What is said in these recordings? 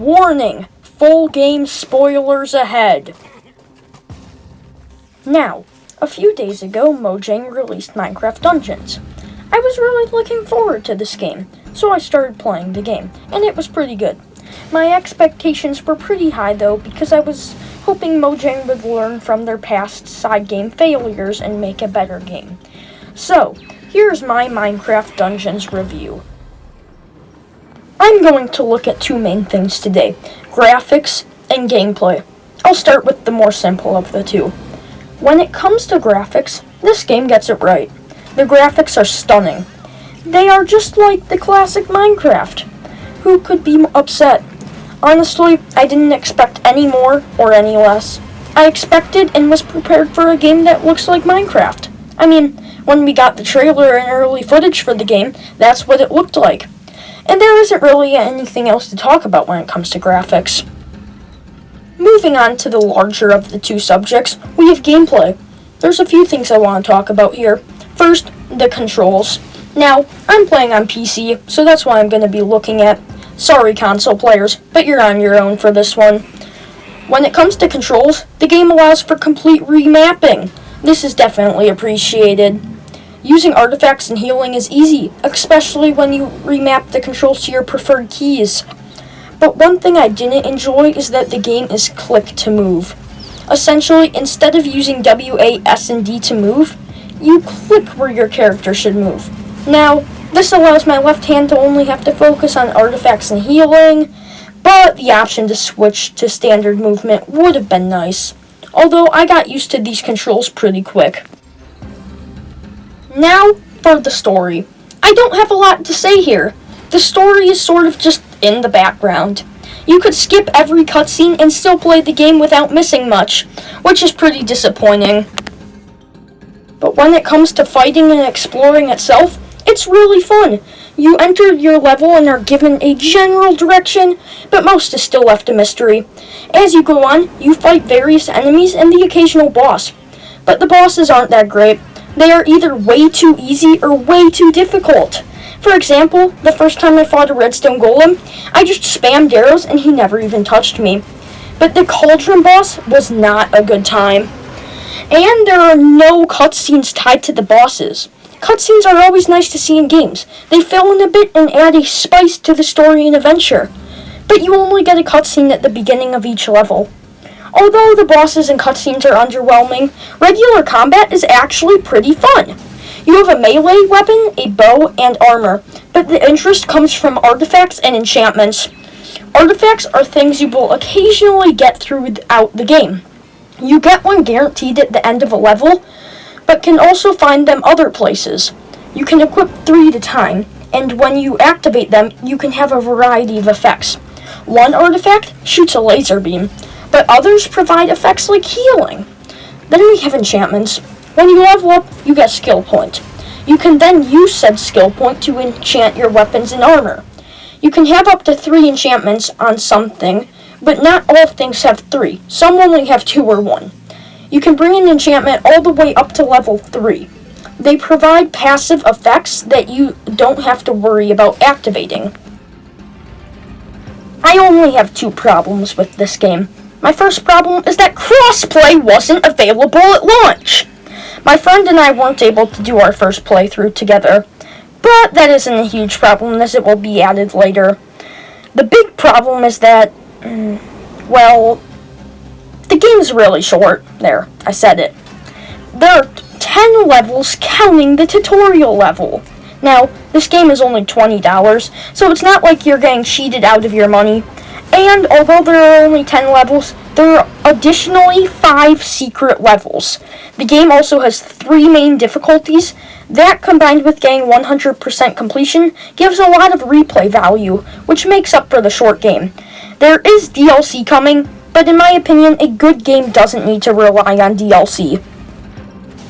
Warning! Full game spoilers ahead! Now, a few days ago, Mojang released Minecraft Dungeons. I was really looking forward to this game, so I started playing the game, and it was pretty good. My expectations were pretty high though, because I was hoping Mojang would learn from their past side game failures and make a better game. So, here's my Minecraft Dungeons review. I'm going to look at two main things today, graphics and gameplay. I'll start with the more simple of the two. When it comes to graphics, this game gets it right. The graphics are stunning. They are just like the classic Minecraft. Who could be upset? Honestly, I didn't expect any more or any less. I expected and was prepared for a game that looks like Minecraft. I mean, when we got the trailer and early footage for the game, that's what it looked like. And there isn't really anything else to talk about when it comes to graphics. Moving on to the larger of the two subjects, we have gameplay. There's a few things I want to talk about here. First, the controls. Now, I'm playing on PC, so that's what I'm going to be looking at. Sorry console players, but you're on your own for this one. When it comes to controls, the game allows for complete remapping. This is definitely appreciated. Using artifacts and healing is easy, especially when you remap the controls to your preferred keys. But one thing I didn't enjoy is that the game is click to move. Essentially, instead of using W, A, S, and D to move, you click where your character should move. Now, this allows my left hand to only have to focus on artifacts and healing, but the option to switch to standard movement would have been nice. Although I got used to these controls pretty quick. Now, for the story. I don't have a lot to say here. The story is sort of just in the background. You could skip every cutscene and still play the game without missing much, which is pretty disappointing. But when it comes to fighting and exploring itself, it's really fun. You enter your level and are given a general direction, but most is still left a mystery. As you go on, you fight various enemies and the occasional boss. But the bosses aren't that great. They are either way too easy or way too difficult. For example, the first time I fought a redstone golem, I just spammed arrows and he never even touched me. But the cauldron boss was not a good time. And there are no cutscenes tied to the bosses. Cutscenes are always nice to see in games. They fill in a bit and add a spice to the story and adventure. But you only get a cutscene at the beginning of each level. Although the bosses and cutscenes are underwhelming, regular combat is actually pretty fun. You have a melee weapon, a bow, and armor, but the interest comes from artifacts and enchantments. Artifacts are things you will occasionally get throughout the game. You get one guaranteed at the end of a level, but can also find them other places. You can equip 3 at a time, and when you activate them, you can have a variety of effects. One artifact shoots a laser beam, but others provide effects like healing. Then we have enchantments. When you level up, you get skill point. You can then use said skill point to enchant your weapons and armor. You can have up to 3 enchantments on something, but not all things have 3. Some only have 2 or 1. You can bring an enchantment all the way up to level 3. They provide passive effects that you don't have to worry about activating. I only have 2 problems with this game. My first problem is that crossplay wasn't available at launch. My friend and I weren't able to do our first playthrough together, but that isn't a huge problem as it will be added later. The big problem is that, well, the game's really short. There, I said it. There are 10 levels counting the tutorial level. Now, this game is only $20, so it's not like you're getting cheated out of your money. And although there are only 10 levels, there are additionally 5 secret levels. The game also has 3 main difficulties. That, combined with getting 100% completion, gives a lot of replay value, which makes up for the short game. There is DLC coming, but in my opinion, a good game doesn't need to rely on DLC.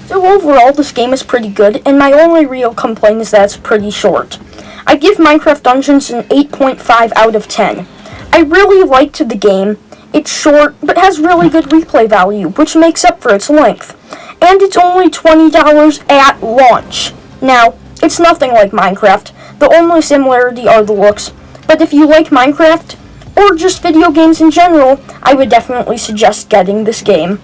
So overall, this game is pretty good, and my only real complaint is that it's pretty short. I give Minecraft Dungeons an 8.5 out of 10. I really liked the game. It's short, but has really good replay value, which makes up for its length. And it's only $20 at launch. Now, it's nothing like Minecraft. The only similarity are the looks. But if you like Minecraft, or just video games in general, I would definitely suggest getting this game.